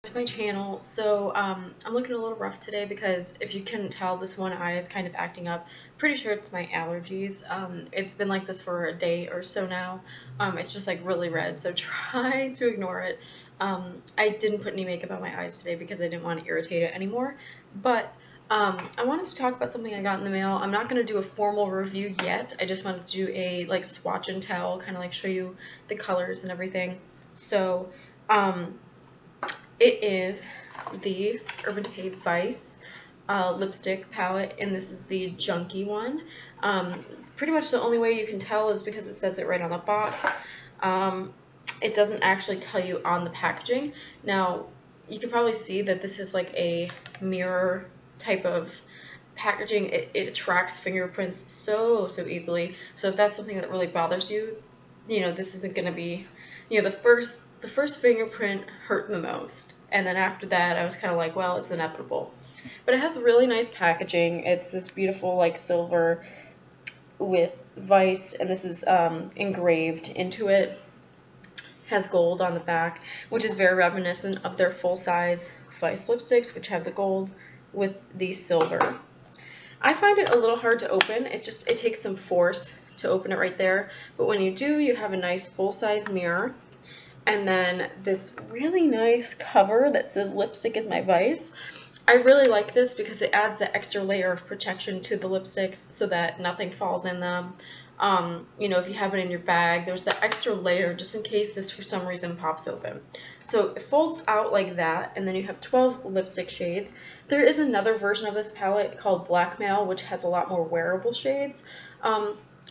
To my channel. So I'm looking a little rough today because if you couldn't tell, this one eye is kind of acting up. Pretty sure it's my allergies. It's been like this for a day or so now. It's just like really red, so try to ignore it. I didn't put any makeup on my eyes today because I didn't want to irritate it anymore, but I wanted to talk about something I got in the mail. I'm not going to do a formal review yet. I just wanted to do a like swatch and tell, kind of like show you the colors and everything. So it is the Urban Decay Vice lipstick palette, and this is the Junkie one. Pretty much the only way you can tell is because it says it right on the box. It doesn't actually tell you on the packaging. Now, you can probably see that this is like a mirror type of packaging. It attracts fingerprints so easily. So if that's something that really bothers you, this isn't going to be, the first fingerprint hurt the most, and then after that I was kind of like, well, it's inevitable. But it has really nice packaging. It's this beautiful like silver with Vice, and this is engraved into it. Has gold on the back, which is very reminiscent of their full-size Vice lipsticks, which have the gold with the silver. I find it a little hard to open. It takes some force to open it right there, but when you do, you have a nice full-size mirror. And then this really nice cover that says lipstick is my vice. I really like this because it adds the extra layer of protection to the lipsticks so that nothing falls in them. If you have it in your bag, there's the extra layer just in case this for some reason pops open. So it folds out like that, and then you have 12 lipstick shades. There is another version of this palette called Blackmail, which has a lot more wearable shades.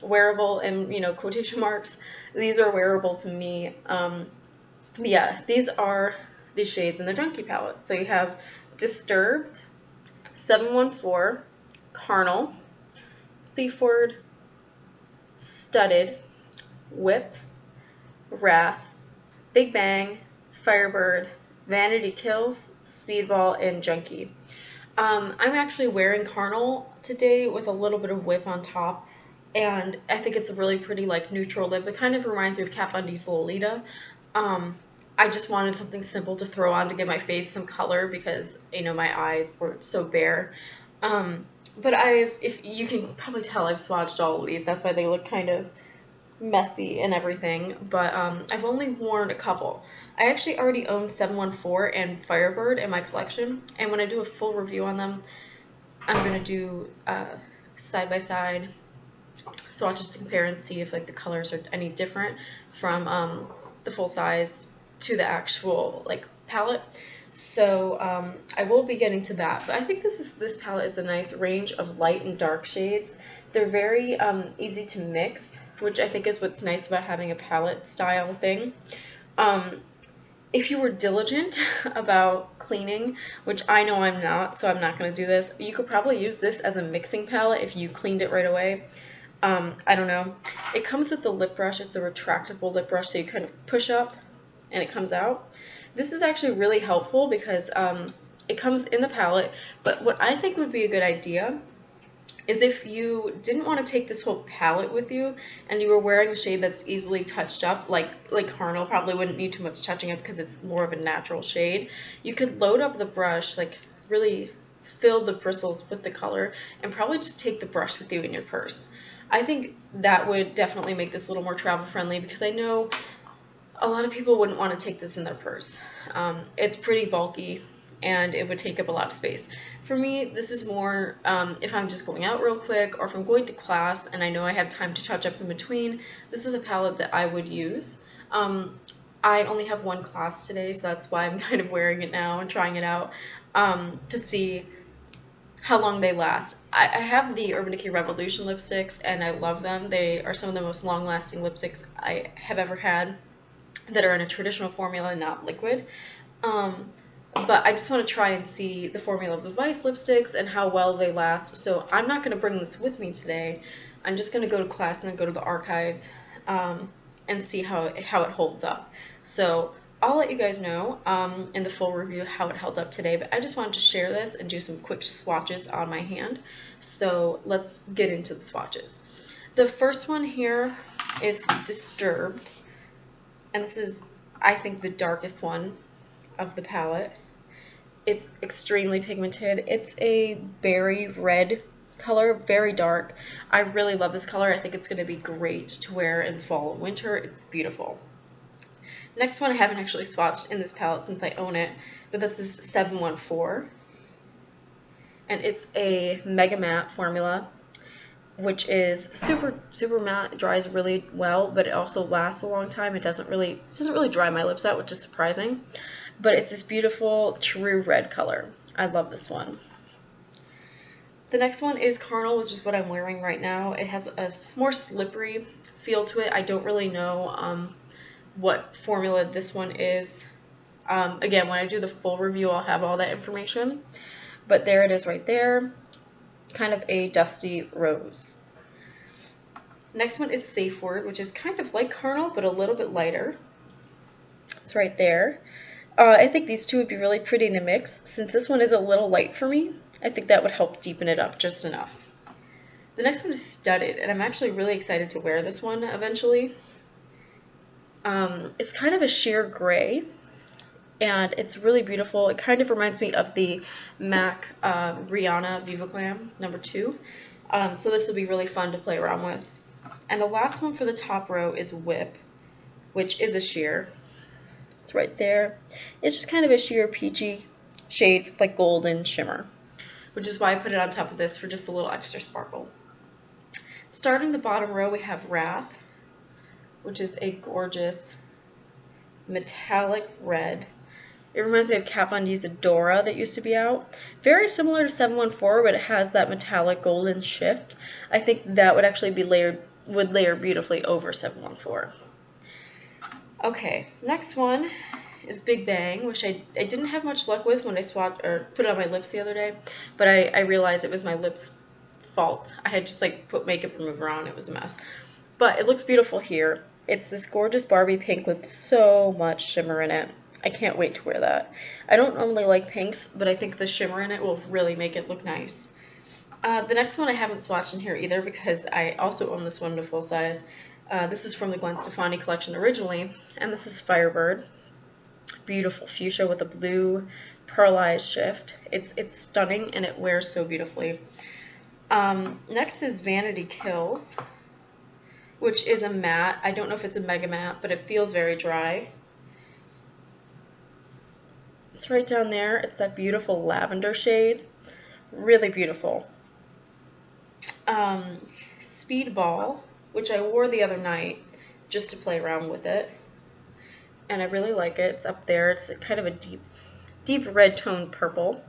Wearable and, quotation marks. These are wearable to me. But yeah, these are the shades in the Junkie palette. So you have Disturbed, 714, Carnal, Seaford, Studded, Whip, Wrath, Big Bang, Firebird, Vanity Kills, Speedball, and Junkie. I'm actually wearing Carnal today with a little bit of Whip on top, and I think it's a really pretty like neutral lip. It kind of reminds me of Kat Von D's Lolita. I just wanted something simple to throw on to give my face some color because, my eyes were so bare. But if you can probably tell, I've swatched all of these. That's why they look kind of messy and everything. But I've only worn a couple. I actually already own 714 and Firebird in my collection. And when I do a full review on them, I'm going to do side-by-side swatches to compare and see if like the colors are any different from the full size to the actual like palette. So I will be getting to that, but I think this palette is a nice range of light and dark shades. They're very easy to mix, which I think is what's nice about having a palette style thing. If you were diligent about cleaning, which I know I'm not, so I'm not going to do this, you could probably use this as a mixing palette if you cleaned it right away. I don't know. It comes with the lip brush. It's a retractable lip brush, so you kind of push up and it comes out. This is actually really helpful because it comes in the palette, but what I think would be a good idea is if you didn't want to take this whole palette with you and you were wearing a shade that's easily touched up, like Carnal probably wouldn't need too much touching up because it's more of a natural shade, you could load up the brush, like really fill the bristles with the color, and probably just take the brush with you in your purse. I think that would definitely make this a little more travel friendly because I know a lot of people wouldn't want to take this in their purse. It's pretty bulky and it would take up a lot of space. For me, this is more if I'm just going out real quick or if I'm going to class and I know I have time to touch up in between, this is a palette that I would use. I only have one class today, so that's why I'm kind of wearing it now and trying it out to see how long they last. I have the Urban Decay Revolution lipsticks and I love them. They are some of the most long-lasting lipsticks I have ever had that are in a traditional formula, not liquid. But I just want to try and see the formula of the Vice lipsticks and how well they last. So I'm not going to bring this with me today. I'm just going to go to class and then go to the archives and see how it holds up. So I'll let you guys know in the full review how it held up today, but I just wanted to share this and do some quick swatches on my hand. So let's get into the swatches. The first one here is Disturbed, and this is, I think, the darkest one of the palette. It's extremely pigmented. It's a berry red color, very dark. I really love this color. I think it's going to be great to wear in fall and winter. It's beautiful. Next one I haven't actually swatched in this palette since I own it, but this is 714. And it's a Mega Matte formula, which is super matte. It dries really well, but it also lasts a long time. It doesn't really dry my lips out, which is surprising. But it's this beautiful true red color. I love this one. The next one is Carnal, which is what I'm wearing right now. It has a more slippery feel to it. I don't really know what formula this one is. Again, when I do the full review, I'll have all that information. But there it is right there. Kind of a dusty rose. Next one is Safe Word, which is kind of like Carnal, but a little bit lighter. It's right there. I think these two would be really pretty to mix. Since this one is a little light for me, I think that would help deepen it up just enough. The next one is Studded, and I'm actually really excited to wear this one eventually. It's kind of a sheer gray, and it's really beautiful. It kind of reminds me of the MAC Rihanna Viva Glam #2. So this will be really fun to play around with. And the last one for the top row is Whip, which is a sheer. It's right there. It's just kind of a sheer peachy shade with like golden shimmer, which is why I put it on top of this for just a little extra sparkle. Starting the bottom row, we have Wrath, which is a gorgeous metallic red. It reminds me of Kat Von D's Adora that used to be out. Very similar to 714, but it has that metallic golden shift. I think that would actually be would layer beautifully over 714. Okay, next one is Big Bang, which I didn't have much luck with when I swatched or put it on my lips the other day, but I realized it was my lips' fault. I had just like put makeup remover on. It was a mess. But it looks beautiful here. It's this gorgeous Barbie pink with so much shimmer in it. I can't wait to wear that. I don't normally like pinks, but I think the shimmer in it will really make it look nice. The next one I haven't swatched in here either because I also own this one to full size. This is from the Gwen Stefani collection originally, and this is Firebird. Beautiful fuchsia with a blue pearlized shift. It's stunning and it wears so beautifully. Next is Vanity Kills, which is a matte. I don't know if it's a mega matte, but it feels very dry. It's right down there. It's that beautiful lavender shade. Really beautiful. Speedball, which I wore the other night just to play around with it. And I really like it. It's up there. It's kind of a deep red toned purple.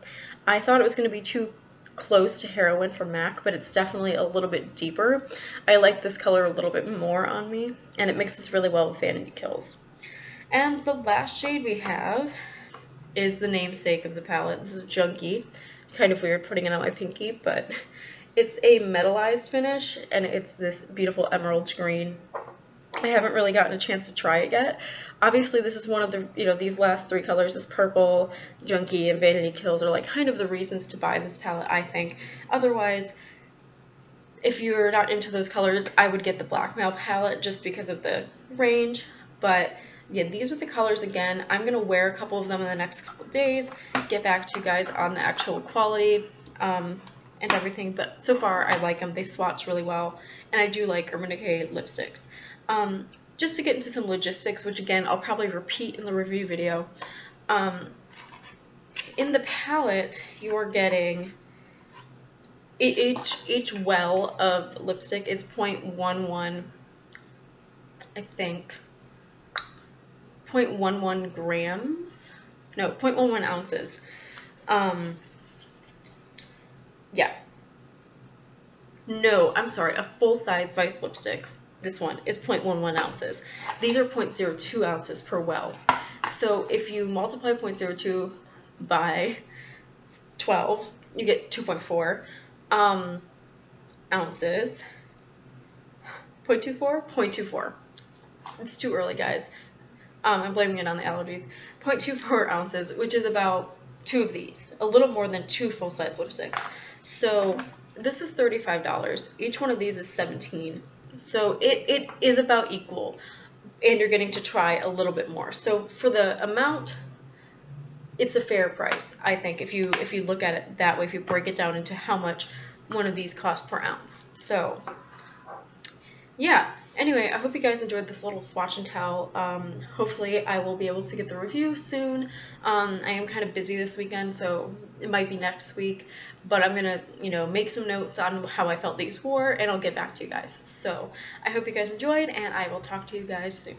I thought it was going to be too close to Heroin from MAC, but it's definitely a little bit deeper. I like this color a little bit more on me, and it mixes really well with Vanity Kills. And the last shade we have is the namesake of the palette. This is Junkie. Kind of weird putting it on my pinky, but it's a metallized finish, and it's this beautiful emerald green. I haven't really gotten a chance to try it yet. Obviously, this is one of the, these last three colors, this purple, Junkie, and Vanity Kills, are like kind of the reasons to buy this palette, I think. Otherwise, if you're not into those colors, I would get the Blackmail palette just because of the range. But yeah, these are the colors again. I'm going to wear a couple of them in the next couple of days, get back to you guys on the actual quality and everything. But so far, I like them. They swatch really well, and I do like Urban Decay lipsticks. Just to get into some logistics, which again, I'll probably repeat in the review video. In the palette, you're getting, each well of lipstick is 0.11, I think, 0.11 grams, no, 0.11 ounces. Yeah. No, I'm sorry, a full-size Vice lipstick. This one is 0.11 ounces. These are 0.02 ounces per well. So if you multiply 0.02 by 12, you get 2.4 ounces. 0.24? 0.24. It's too early, guys. I'm blaming it on the allergies. 0.24 ounces, which is about 2 of these. A little more than 2 full-size lipsticks. So this is $35. Each one of these is $17. So it is about equal, and you're getting to try a little bit more. So for the amount it's a fair price, I think, if you look at it that way, if you break it down into how much one of these costs per ounce. So yeah, anyway, I hope you guys enjoyed this little swatch and tell. Hopefully I will be able to get the review soon. I am kind of busy this weekend, so it might be next week, but I'm gonna, you know, make some notes on how I felt these wore, and I'll get back to you guys. So I hope you guys enjoyed, and I will talk to you guys soon.